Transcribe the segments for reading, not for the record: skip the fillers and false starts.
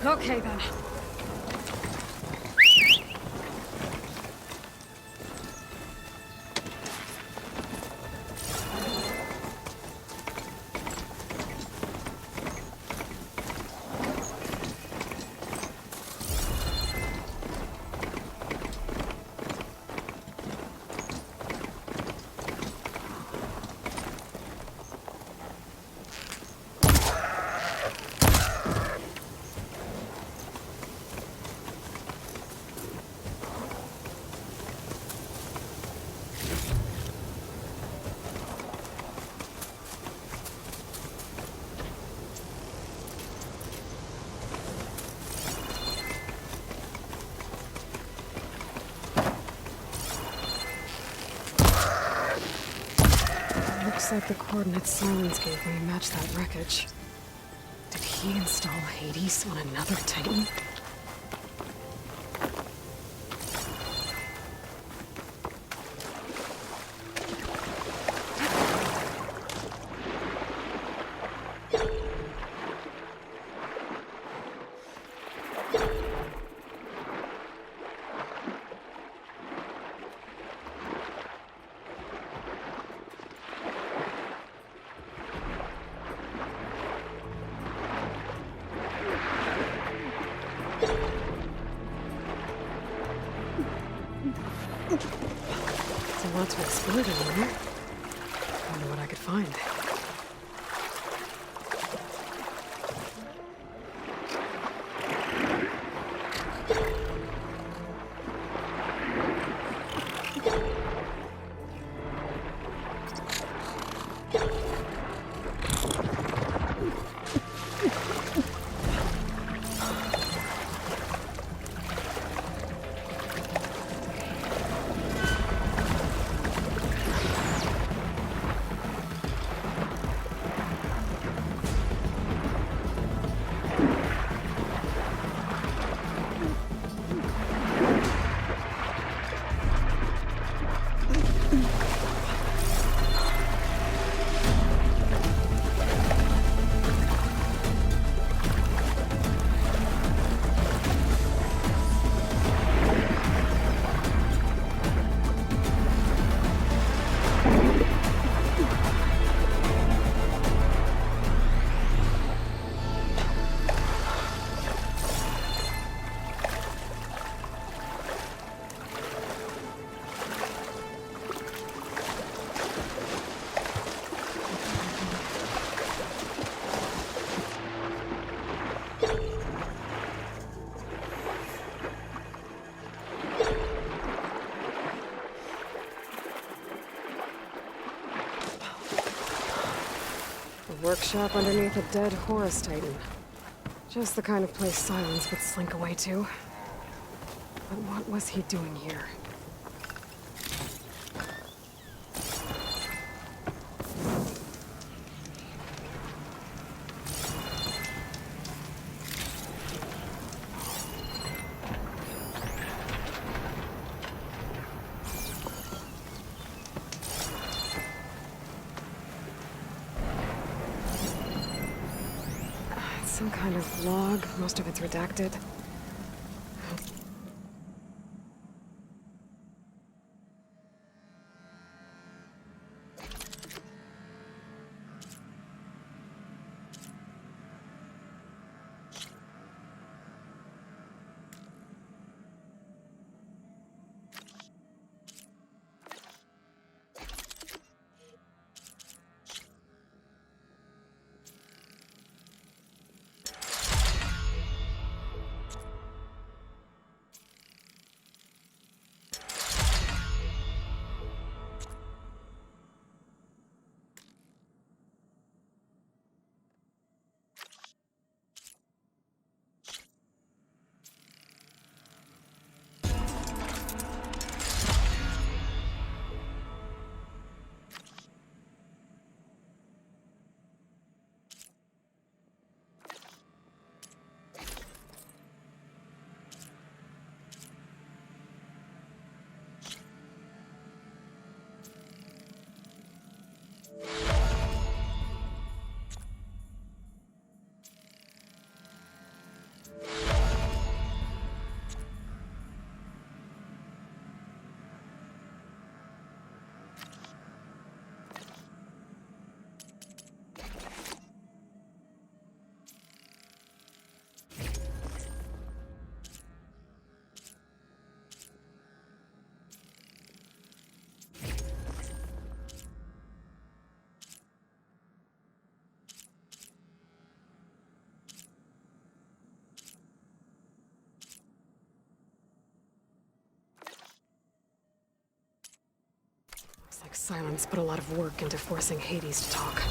Okay then. Looks like the coordinates Silence gave me match that wreckage. Did he install Hades on another Titan? It's a lot to explore down there. Wonder what I could find. Workshop underneath a dead Horus Titan. Just the kind of place Silence would slink away to. But what was he doing here? Some kind of log. Most of it's redacted. Silence put a lot of work into forcing Hades to talk.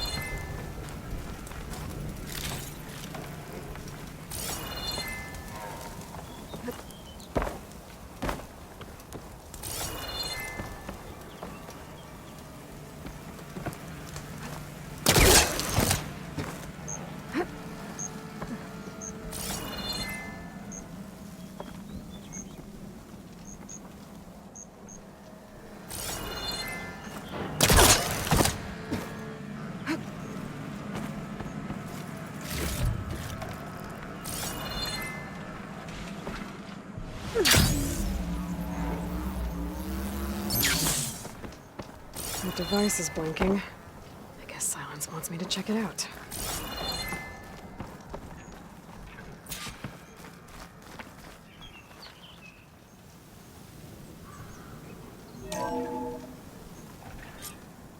The device is blinking. I guess Silence wants me to check it out.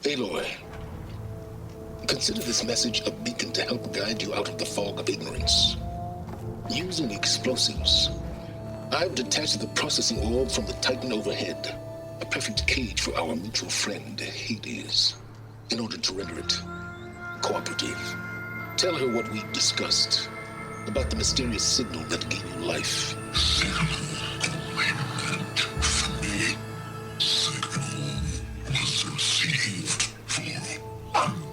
Aloy, consider this message a beacon to help guide you out of the fog of ignorance. Using explosives, I've detached the processing orb from the Titan overhead, a perfect cage for our mutual friend, Hades, in order to render it cooperative. Tell her what we discussed about the mysterious signal that gave you life. Signal commanded for me. Signal was received for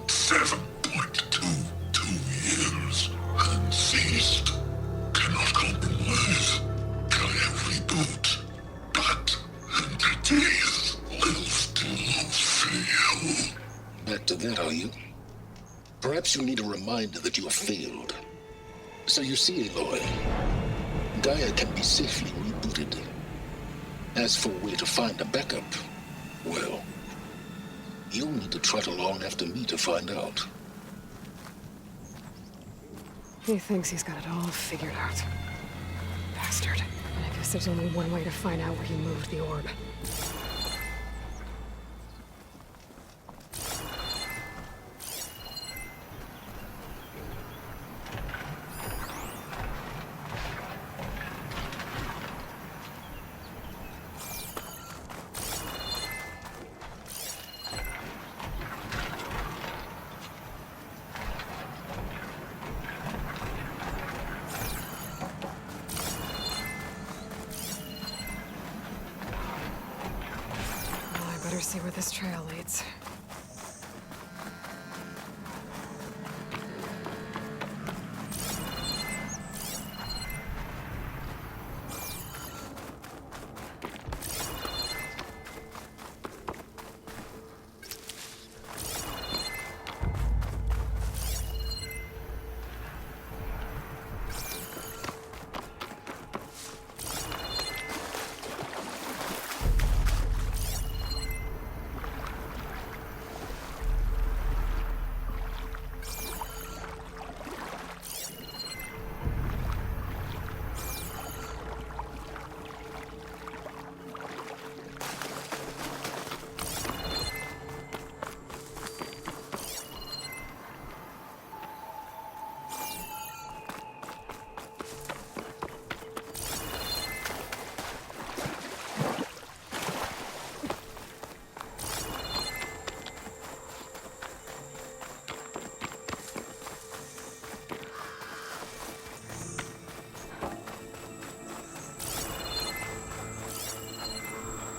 7.22 years and ceased. Cannot compromise. Can reboot. But entities will still fail. Back to that, are you? Perhaps you need a reminder that you have failed. So you see, Aloy, Gaia can be safely rebooted. As for where to find a backup, well, you'll need to trot along after me to find out. He thinks he's got it all figured out. Bastard. I guess there's only one way to find out where he moved the orb. Better see where this trail leads.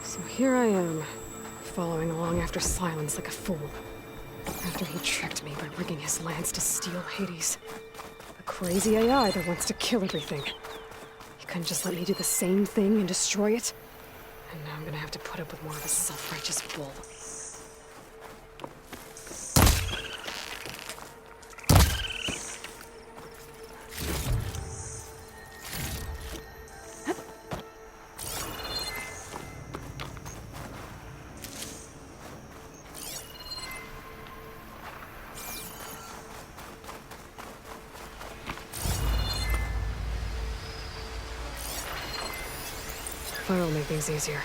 So here I am, following along after Silence like a fool. After he tricked me by rigging his lance to steal Hades. A crazy AI that wants to kill everything. He couldn't just let me do the same thing and destroy it? And now I'm gonna have to put up with more of a self-righteous bull. Fire'll make things easier.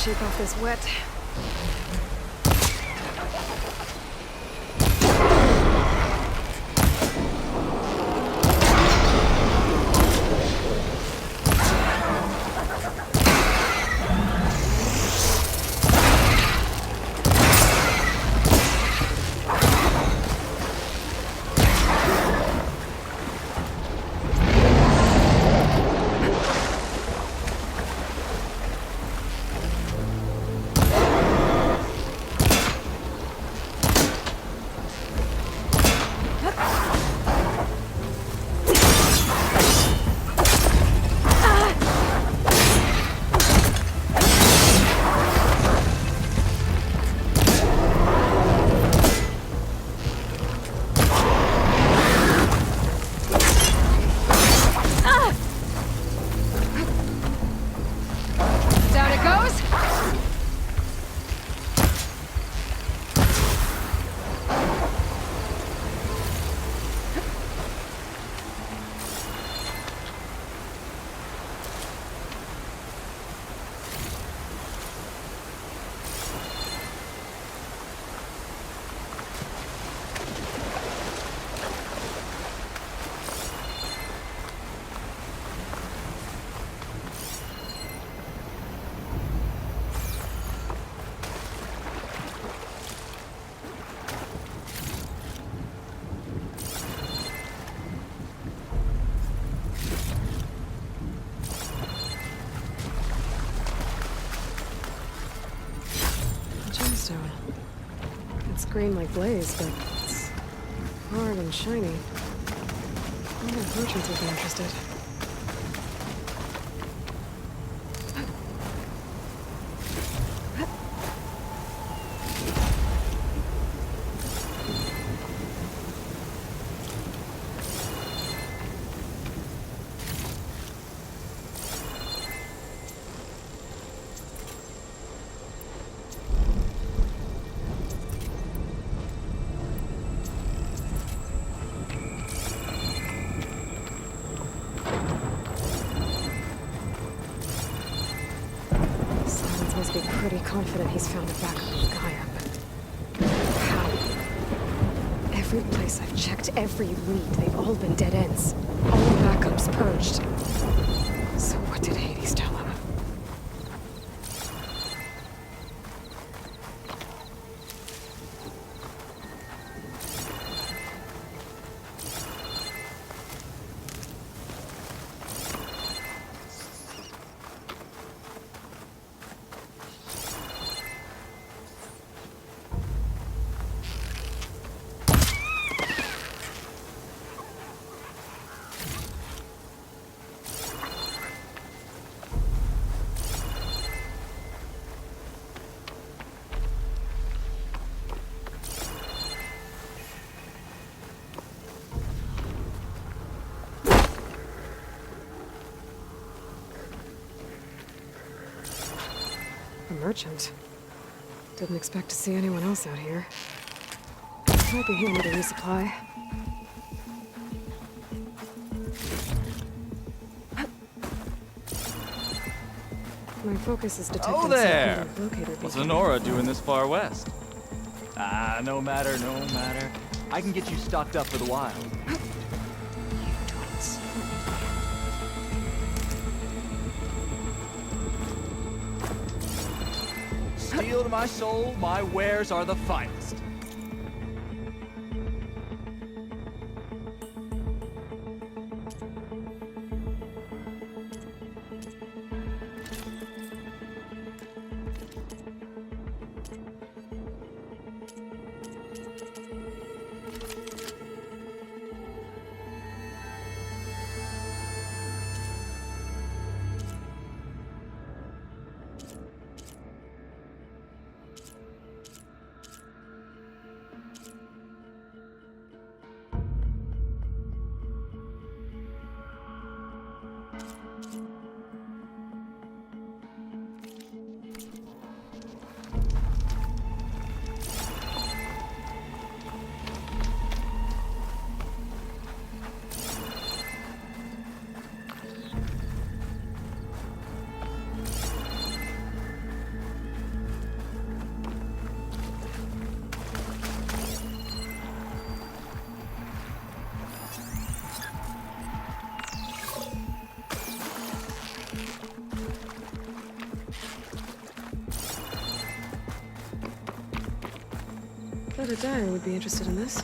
shake off this wet. Down it goes! Gemstone. It's green like blaze, but it's hard and shiny. I wonder if merchants would be interested. Must be pretty confident he's found a backup in Gaia, but how? Every place I've checked, every lead, they've all been dead ends. All backups purged. So what did Hades tell him? A merchant. Didn't expect to see anyone else out here. Might be handy to resupply. My focus is detecting Oh there! some kind of locator What's beacon. Honora doing this far west? Ah, no matter, no matter. I can get you stocked up for the wild. Steel to my soul, my wares are the finest. Thought a dyer would be interested in this.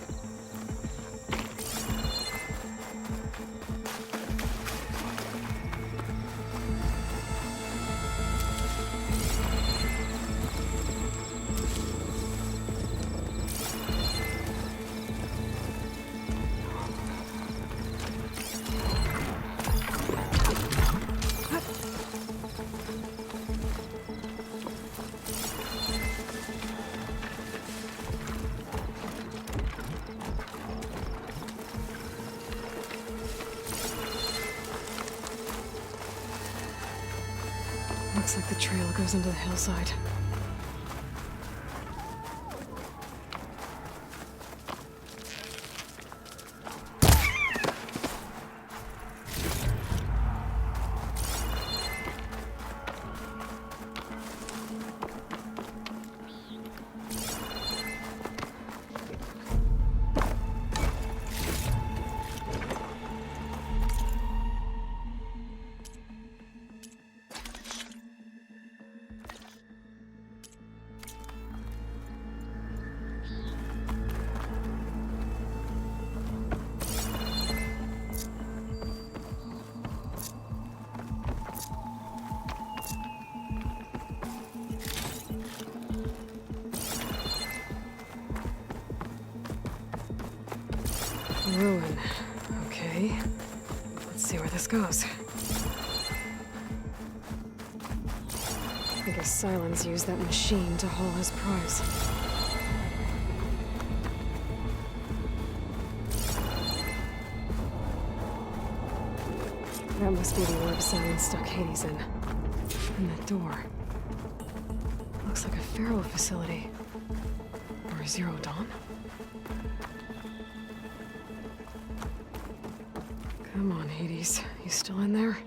Looks like the trail goes into the hillside. Ruin. Okay. Let's see where this goes. I guess Silence used that machine to haul his prize. That must be the orb Silence stuck Hades in. And that door. Looks like a Pharaoh facility. Or a Zero Dawn? Come on, Hades. You still in there?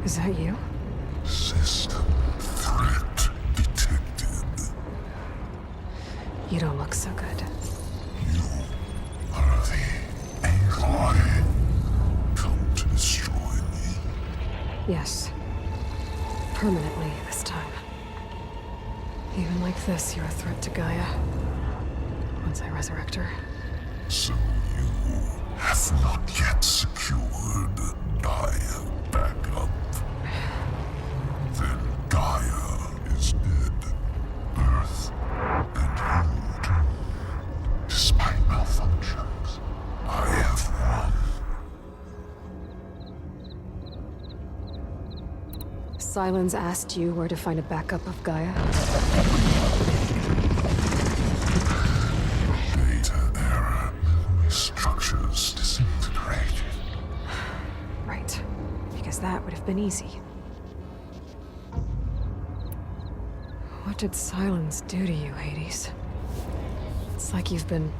Is that you? System threat detected. You don't look so good. You are the AI come to destroy me. Yes. Permanently this time. Even like this, you're a threat to Gaia. Once I resurrect her. So you have not yet secured Gaia back up. Then Gaia is dead. Earth and you too. Despite malfunctions, I have won. Silence asked you where to find a backup of Gaia? Data error, memory structures disintegrated. Right. Because that would have been easy. What did Silence do to you, Hades? It's like you've been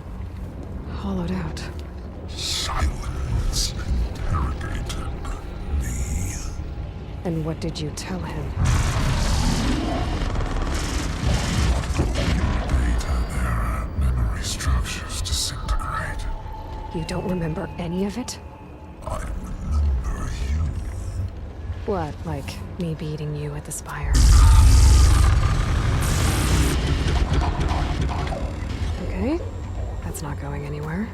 hollowed out. Silence interrogated me. And what did you tell him? Data error, memory structures disintegrated. You don't remember any of it? I remember you. What, like me beating you at the spire? Okay, that's not going anywhere.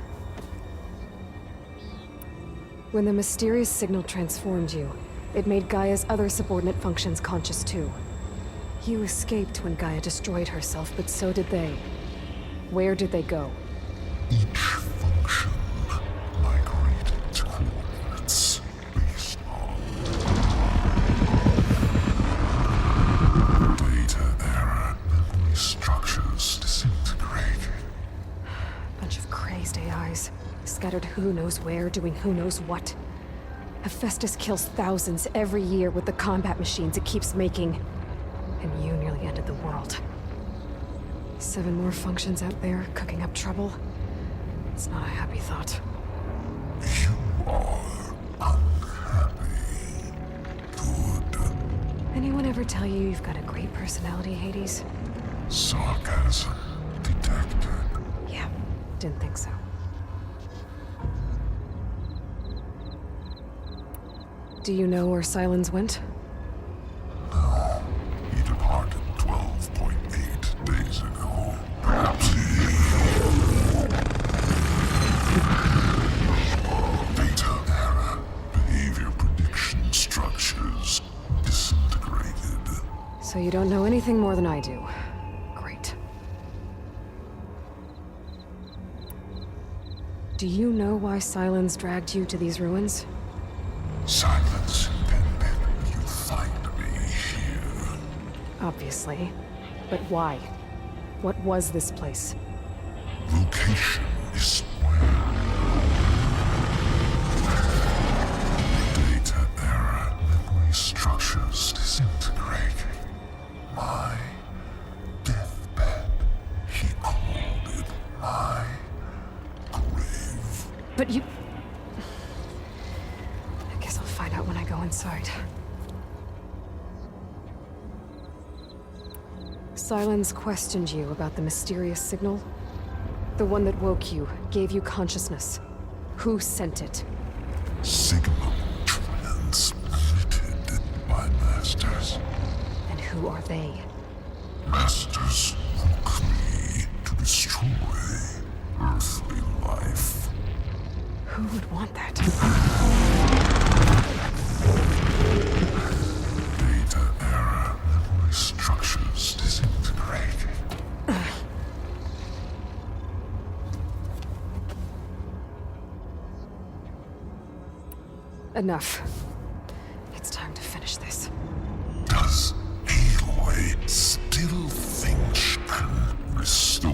When the mysterious signal transformed you, it made Gaia's other subordinate functions conscious too. You escaped when Gaia destroyed herself, but so did they. Where did they go? Each function migrated to coordinates based on data error, memory structures disintegrated. Bunch of crazed AIs, scattered who knows where, doing who knows what. Hephaestus kills thousands every year with the combat machines it keeps making. And you nearly ended the world. 7 more functions out there, cooking up trouble. It's not a happy thought. You are unhappy. Good. Anyone ever tell you you've got a great personality, Hades? Sarcasm detected. Yeah, didn't think so. Do you know where Silence went? No. He departed 12.8 days ago. Perhaps he... Data error. Behavior prediction structures disintegrated. So you don't know anything more than I do. Great. Do you know why Silence dragged you to these ruins? Silence intended you find me here. Obviously. But why? What was this place? Location is where. Data error. Memory structures disintegrating. My deathbed. He called it my grave. But you... I guess I'll find out when I go inside. Silence questioned you about the mysterious signal? The one that woke you, gave you consciousness. Who sent it? Signal transmitted by masters. And who are they? Masters woke me to destroy earthly life. Who would want that? Data error. Memory structures disintegrating. Enough. It's time to finish this. Does Aloy still think she can restore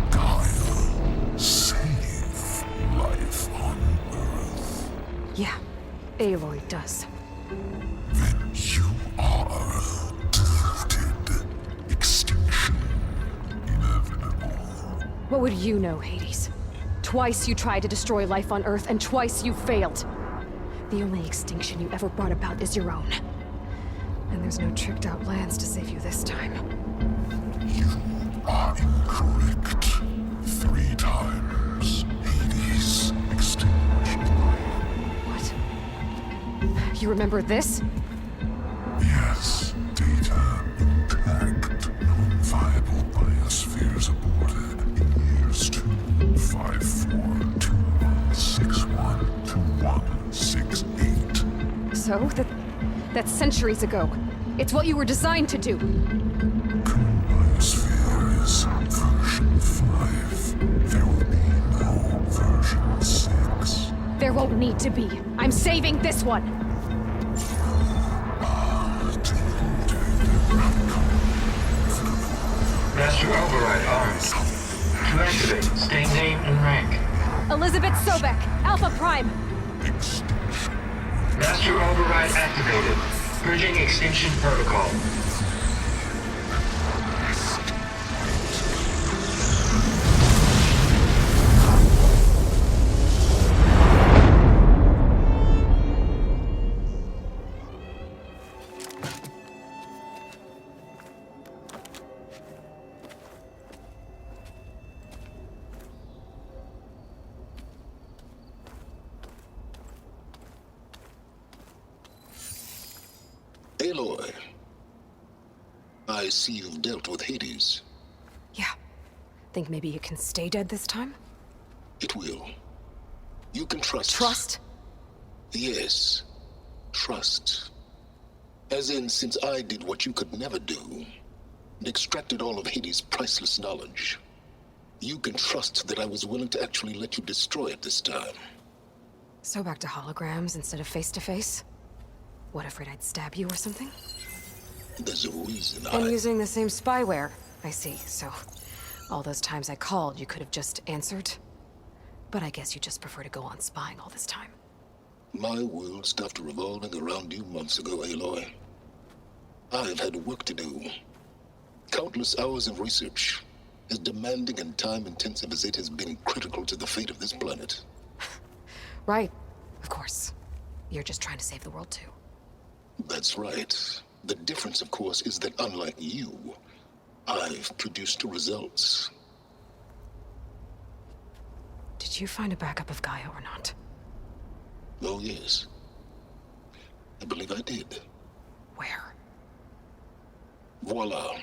Gaia? Save life on Earth? Yeah, Aloy does. Then you are deluded. Extinction inevitable. What would you know, Hades? Twice you tried to destroy life on Earth, and twice you failed. The only extinction you ever brought about is your own. And there's no tricked-out lands to save you this time. You are incorrect. 3 times. Hades extinguished life. What? You remember this? Yes, data intact. Non-viable biospheres aborted in years 254, 2161, 2168. So? That's centuries ago. It's what you were designed to do. Current biosphere is version 5. There will be no version 6. There won't need to be. I'm saving this one! Master override armed. To activate, stay name and rank. Elizabeth Sobek, Alpha Prime! Extinction. Master override activated. Bridging extinction protocol. Aloy, I see you've dealt with Hades. Yeah. Think maybe you can stay dead this time? It will. You can trust. Trust? Yes. Trust. As in, since I did what you could never do, and extracted all of Hades' priceless knowledge, you can trust that I was willing to actually let you destroy it this time. So back to holograms instead of face-to-face? What, afraid I'd stab you or something? There's a reason And using the same spyware. I see, so... all those times I called, you could have just answered? But I guess you just prefer to go on spying all this time. My world stopped revolving around you months ago, Aloy. I've had work to do. Countless hours of research, as demanding and time-intensive as it has been critical to the fate of this planet. Right, of course. You're just trying to save the world too. That's right. The difference, of course, is that unlike you, I've produced results. Did you find a backup of Gaia or not? Oh, yes. I believe I did. Where? Voila.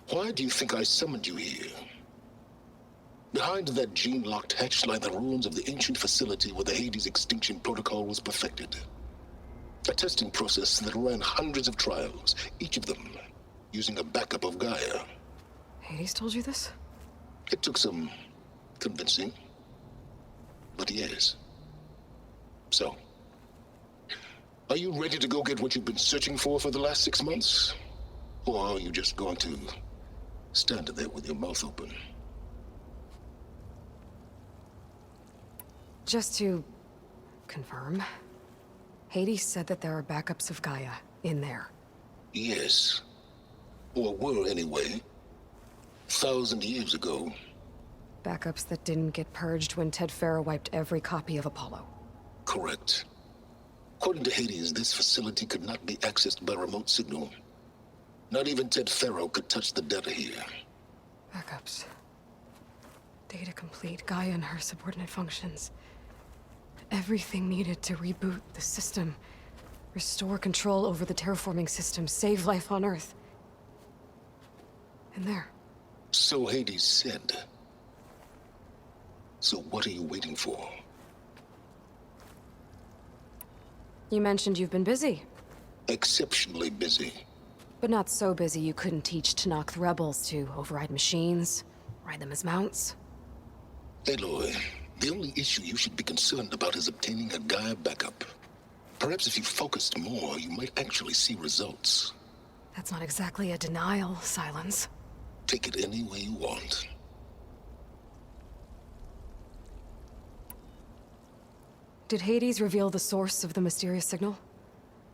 Why do you think I summoned you here? Behind that gene-locked hatch lie the ruins of the ancient facility where the Hades extinction protocol was perfected. A testing process that ran hundreds of trials, each of them using a backup of Gaia. Hades told you this? It took some convincing, but yes. So, are you ready to go get what you've been searching for the last 6 months? Or are you just going to stand there with your mouth open? Just to confirm, Hades said that there are backups of Gaia in there. Yes. Or were anyway. 1,000 years ago. Backups that didn't get purged when Ted Farrow wiped every copy of Apollo. Correct. According to Hades, this facility could not be accessed by remote signal. Not even Ted Farrow could touch the data here. Backups. Data complete, Gaia and her subordinate functions. Everything needed to reboot the system. Restore control over the terraforming system, save life on Earth. And there. So Hades said. So what are you waiting for? You mentioned you've been busy. Exceptionally busy. But not so busy you couldn't teach Tanakh the rebels to override machines, ride them as mounts. Aloy, the only issue you should be concerned about is obtaining a Gaia backup. Perhaps if you focused more, you might actually see results. That's not exactly a denial, Silence. Take it any way you want. Did Hades reveal the source of the mysterious signal?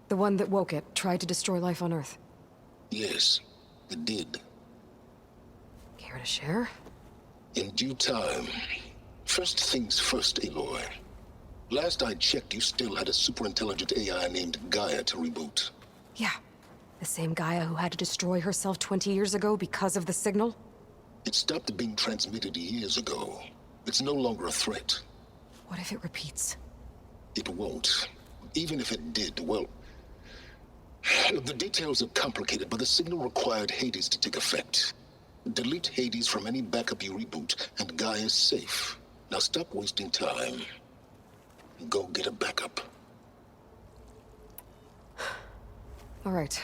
The one that woke it, tried to destroy life on Earth? Yes, it did. Care to share? In due time. First things first, Aloy. Last I checked, you still had a super-intelligent AI named Gaia to reboot. Yeah. The same Gaia who had to destroy herself 20 years ago because of the signal? It stopped being transmitted years ago. It's no longer a threat. What if it repeats? It won't. Even if it did, well... The details are complicated, but the signal required Hades to take effect. Delete Hades from any backup you reboot, and Gaia's safe. Now stop wasting time. Go get a backup. All right.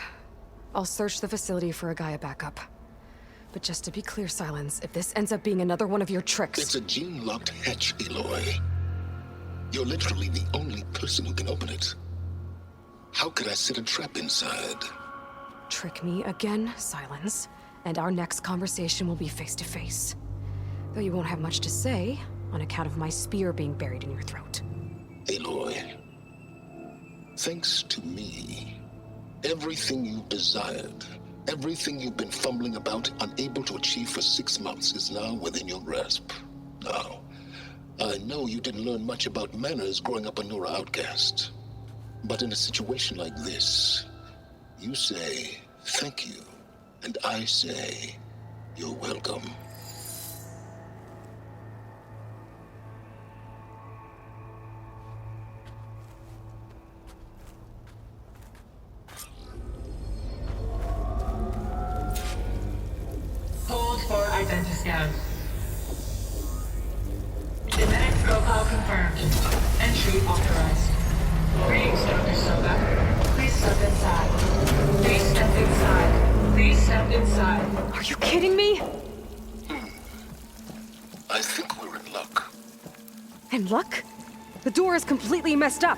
I'll search the facility for a Gaia backup. But just to be clear, Silence, if this ends up being another one of your tricks... It's a gene-locked hatch, Aloy. You're literally the only person who can open it. How could I set a trap inside? Trick me again, Silence, and our next conversation will be face-to-face. Though you won't have much to say, on account of my spear being buried in your throat. Aloy, thanks to me, everything you've desired, everything you've been fumbling about, unable to achieve for 6 months, is now within your grasp. Now, I know you didn't learn much about manners growing up a Nora outcast. But in a situation like this, you say, thank you, and I say, you're welcome. Hold for identity scan. Genetic profile confirmed. Entry authorized. Greetings, Dr. Soga. Please step inside. Please step inside. Please step inside. Are you kidding me? I think we're in luck. And luck? The door is completely messed up.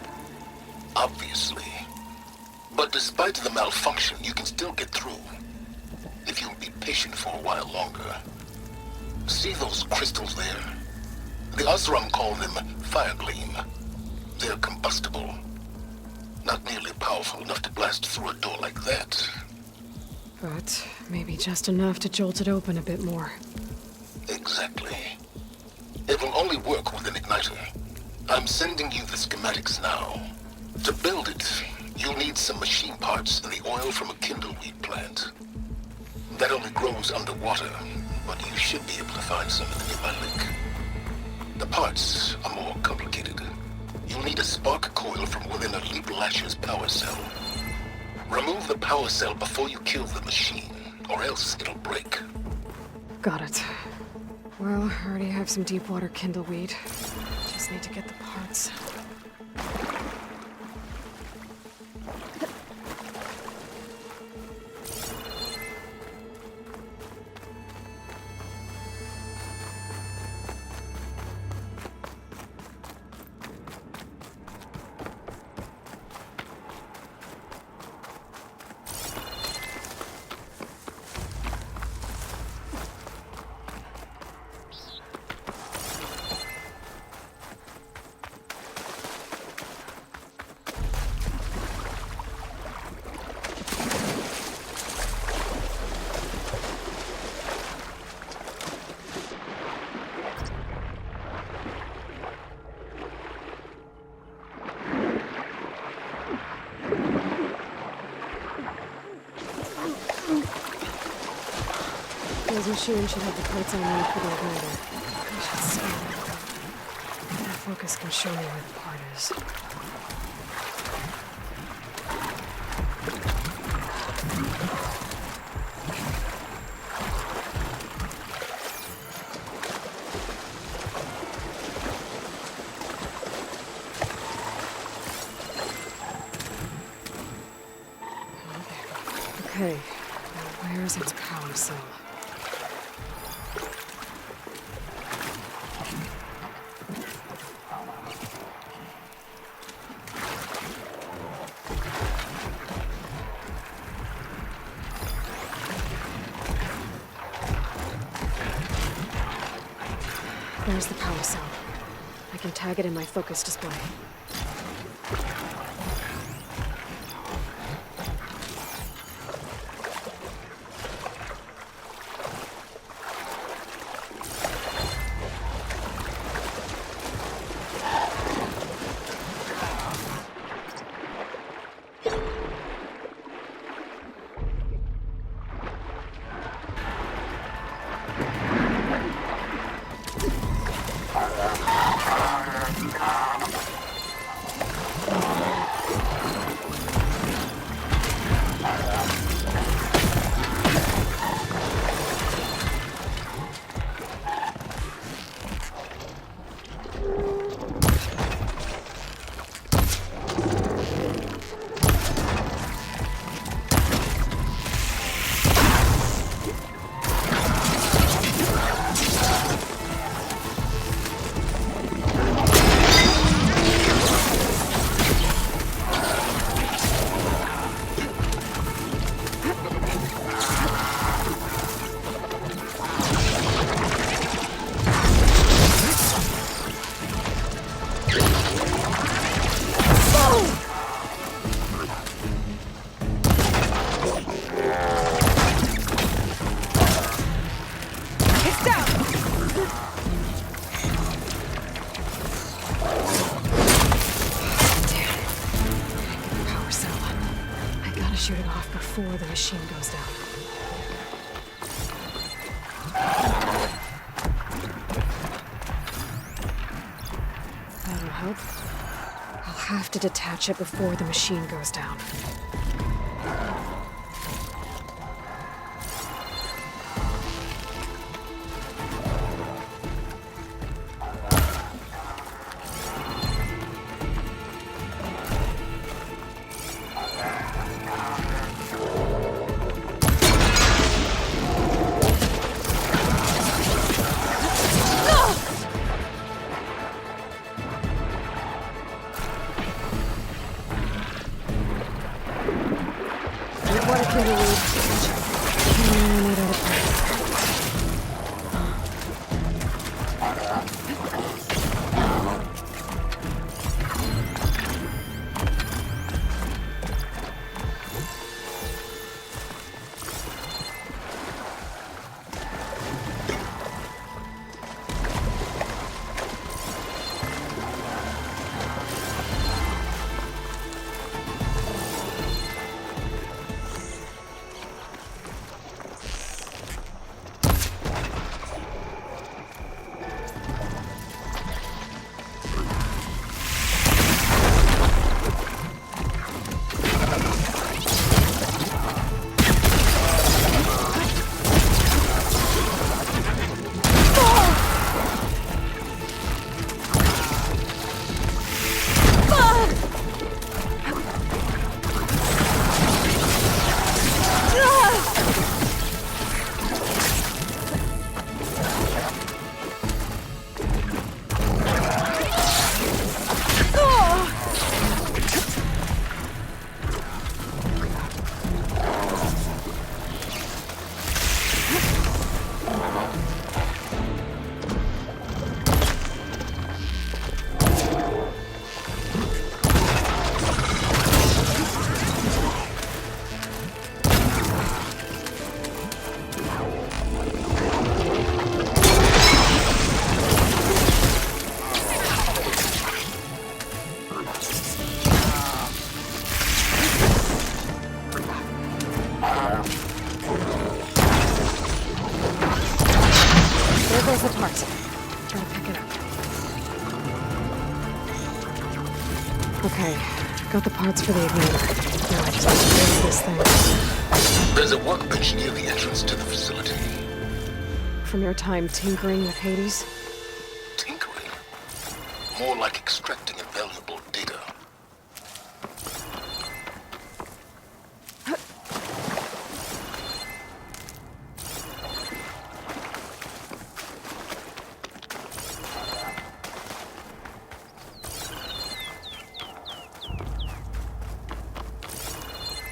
Obviously. But despite the malfunction, you can still get through. If you'll be patient for a while longer. See those crystals there? The Osram call them Firegleam. They're combustible. Not nearly powerful enough to blast through a door like that. But maybe just enough to jolt it open a bit more. Exactly. It will only work with an igniter. I'm sending you the schematics now. To build it, you'll need some machine parts and the oil from a kindleweed plant. That only grows underwater, but you should be able to find some in the nearby lake. The parts are more complicated. You'll need a spark coil from within a Leap Lasher's power cell. Remove the power cell before you kill the machine, or else it'll break. Got it. Well, I already have some deep water kindleweed. Just need to get the parts. Those machines should have the parts I need for the igniter. I should scan it. The focus can show me where the part is. Okay, now where's its power cell? There's the power cell. I can tag it in my focus display. Shoot it off before the machine goes down. That'll help. I'll have to detach it before the machine goes down. There's the part. Try to pick it up. Okay, got the parts for the igniter. Now I just have to fix this thing. There's a workbench near the entrance to the facility. From your time tinkering with Hades? Tinkering? More like extracting invaluable data.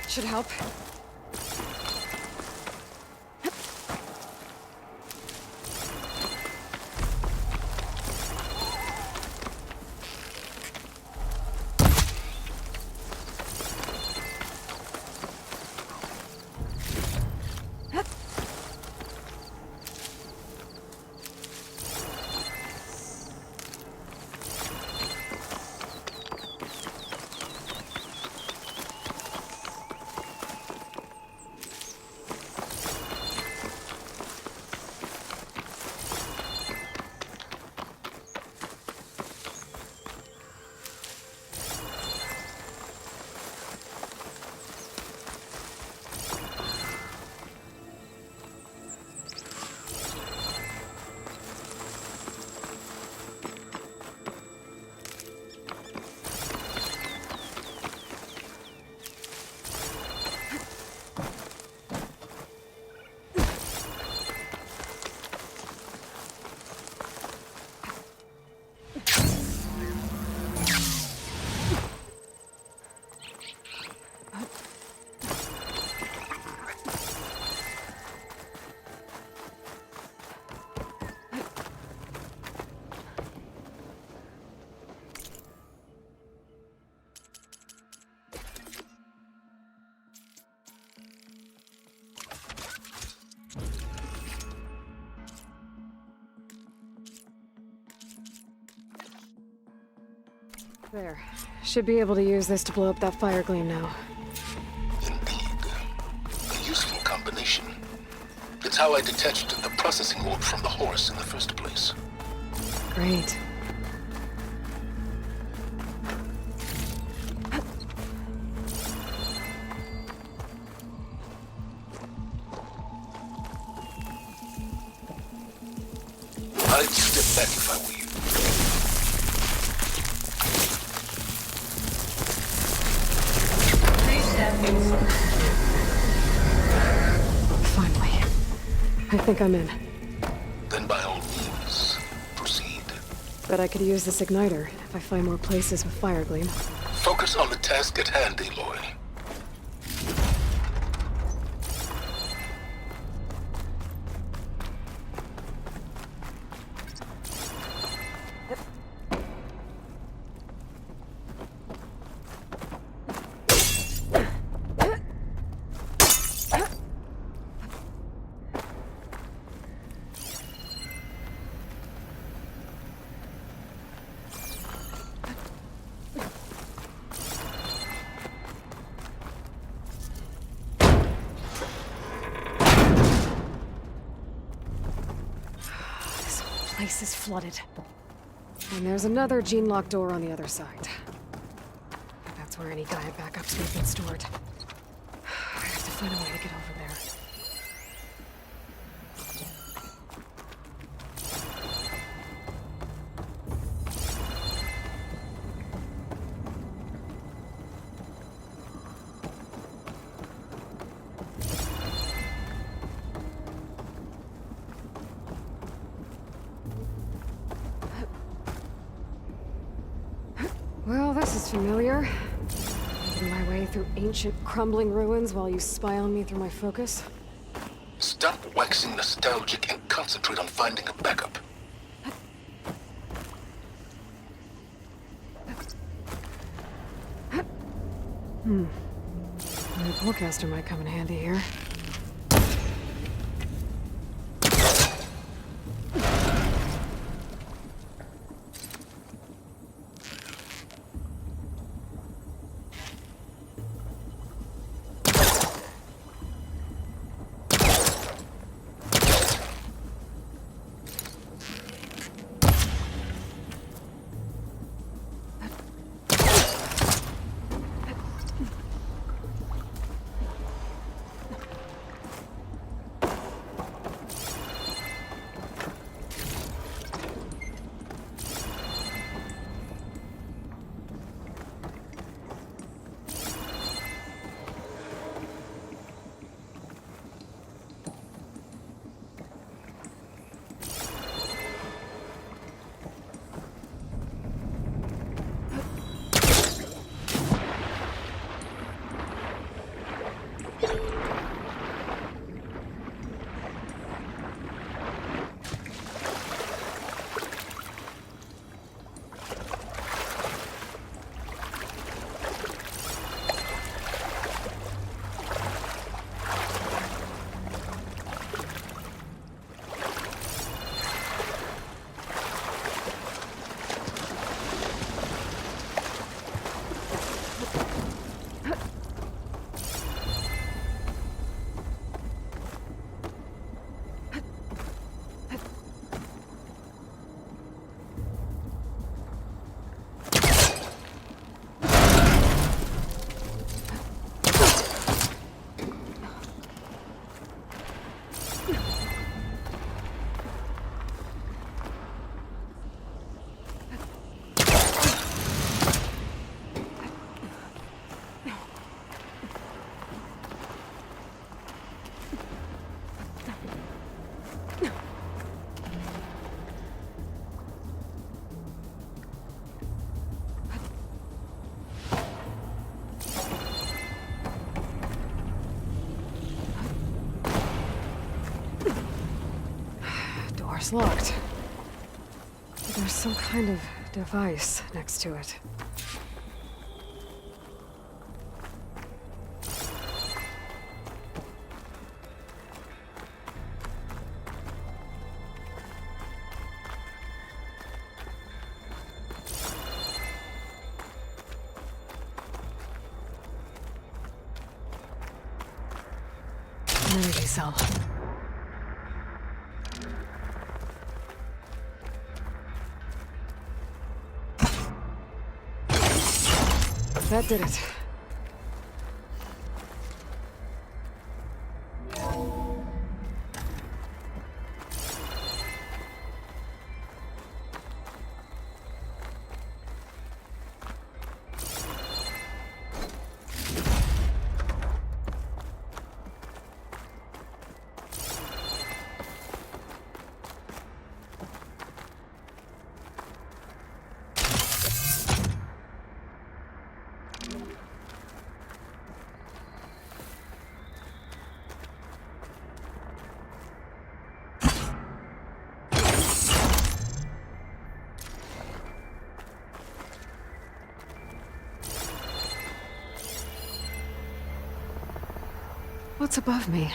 Should help. There. Should be able to use this to blow up that fire gleam now. Indeed. A useful combination. It's how I detached the processing orb from the horse in the first place. Great. I'd step back if I were you. Please step inside. Finally. I think I'm in. Then by all means, proceed. Bet I could use this igniter if I find more places with fire gleam. Focus on the task at hand, Aloy. Place is flooded. And there's another gene-locked door on the other side. That's where any Gaia backups would have been stored. I have to find a way to get over there. Well, this is familiar. Making my way through ancient, crumbling ruins while you spy on me through my focus. Stop waxing nostalgic and concentrate on finding a backup. My forecaster might come in handy here. door's locked. But there's some kind of device next to it. An energy cell. That did it. What's above me?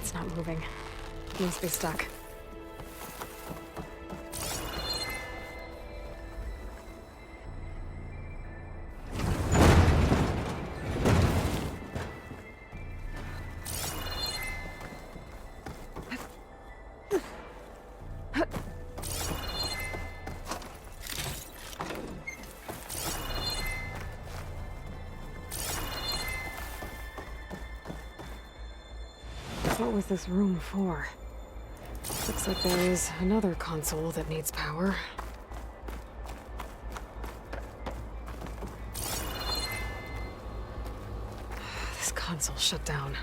It's not moving. It must be stuck. What was this room for? Looks like there is another console that needs power. This console shut down.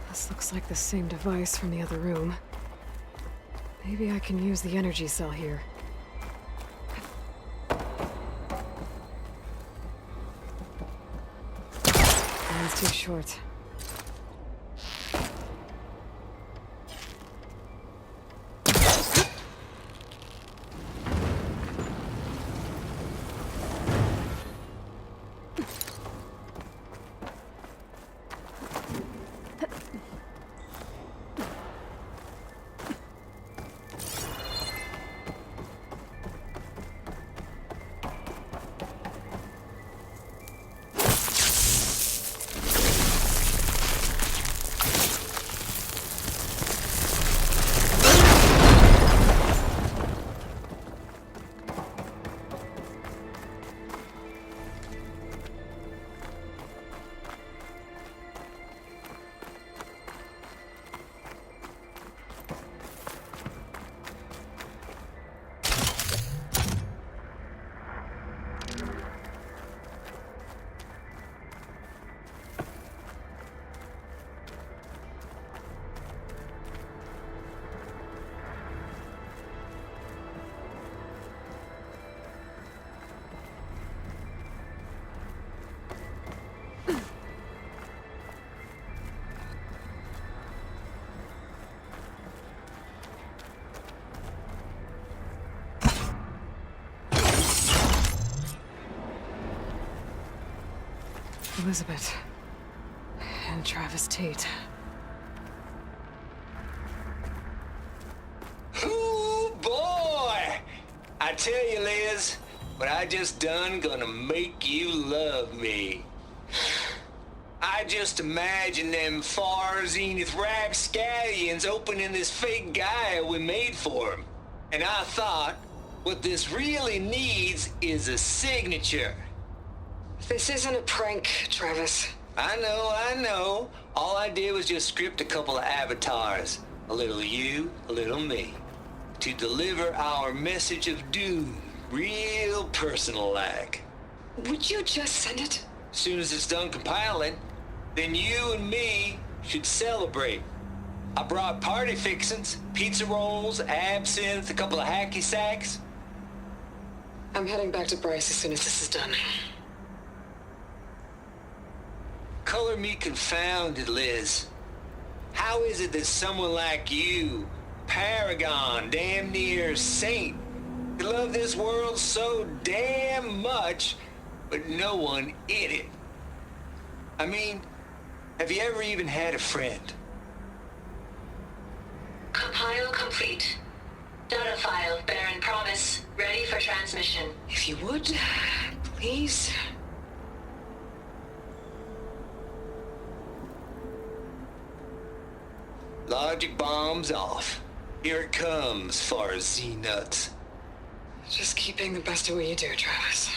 This looks like the same device from the other room. Maybe I can use the energy cell here. It's too short. Elizabeth. And Travis Tate. Ooh, boy! I tell you, Liz, what I just done gonna make you love me. I just imagine them far zenith rapscallions opening this fake guy we made for him. And I thought, what this really needs is a signature. This isn't a prank, Travis. I know. All I did was just script a couple of avatars. A little you, a little me. To deliver our message of doom, real personal-like. Would you just send it? Soon as it's done compiling, then you and me should celebrate. I brought party fixins, pizza rolls, absinthe, a couple of hacky sacks. I'm heading back to Bryce as soon as this is done. Color me confounded, Liz. How is it that someone like you, paragon, damn near saint, could love this world so damn much, but no one in it? I mean, have you ever even had a friend? Compile complete. Data file, Baron Promise, ready for transmission. If you would, please. Logic bombs off. Here it comes, far as Z-nuts. Just keep being the best at what you do, Travis.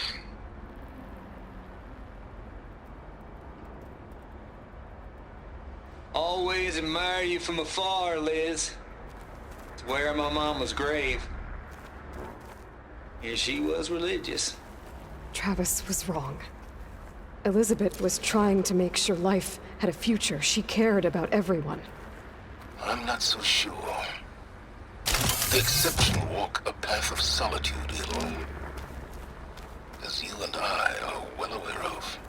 Always admire you from afar, Liz. It's where my mama's grave. And she was religious. Travis was wrong. Elizabeth was trying to make sure life had a future. She cared about everyone. I'm not so sure. The exception walk a path of solitude alone, as you and I are well aware of.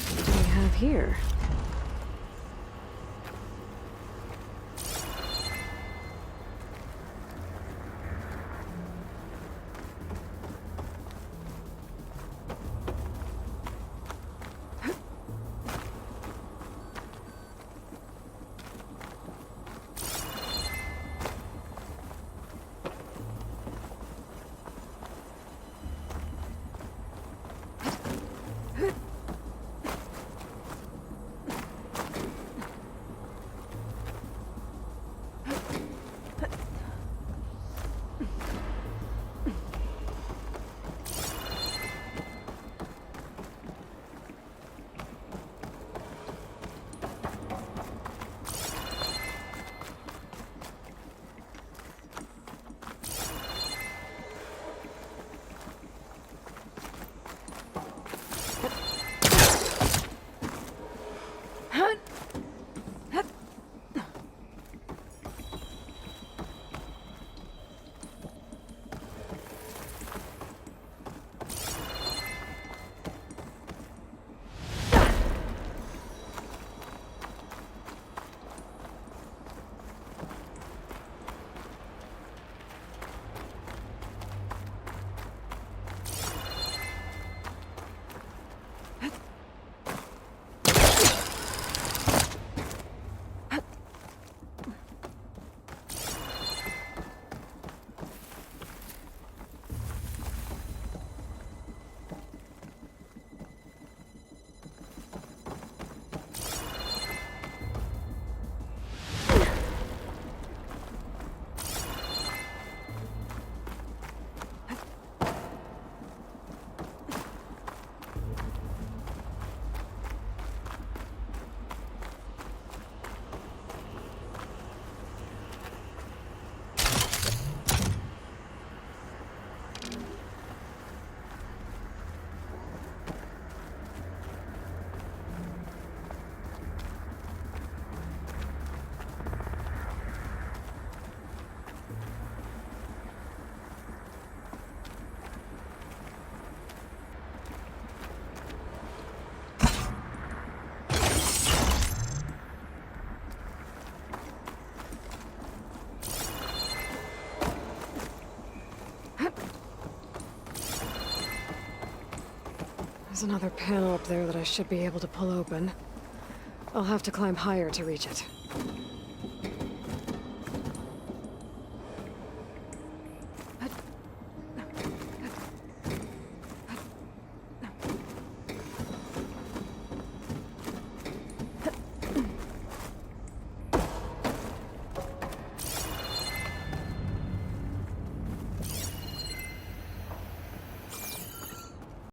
What do we have here? There's another panel up there that I should be able to pull open. I'll have to climb higher to reach it.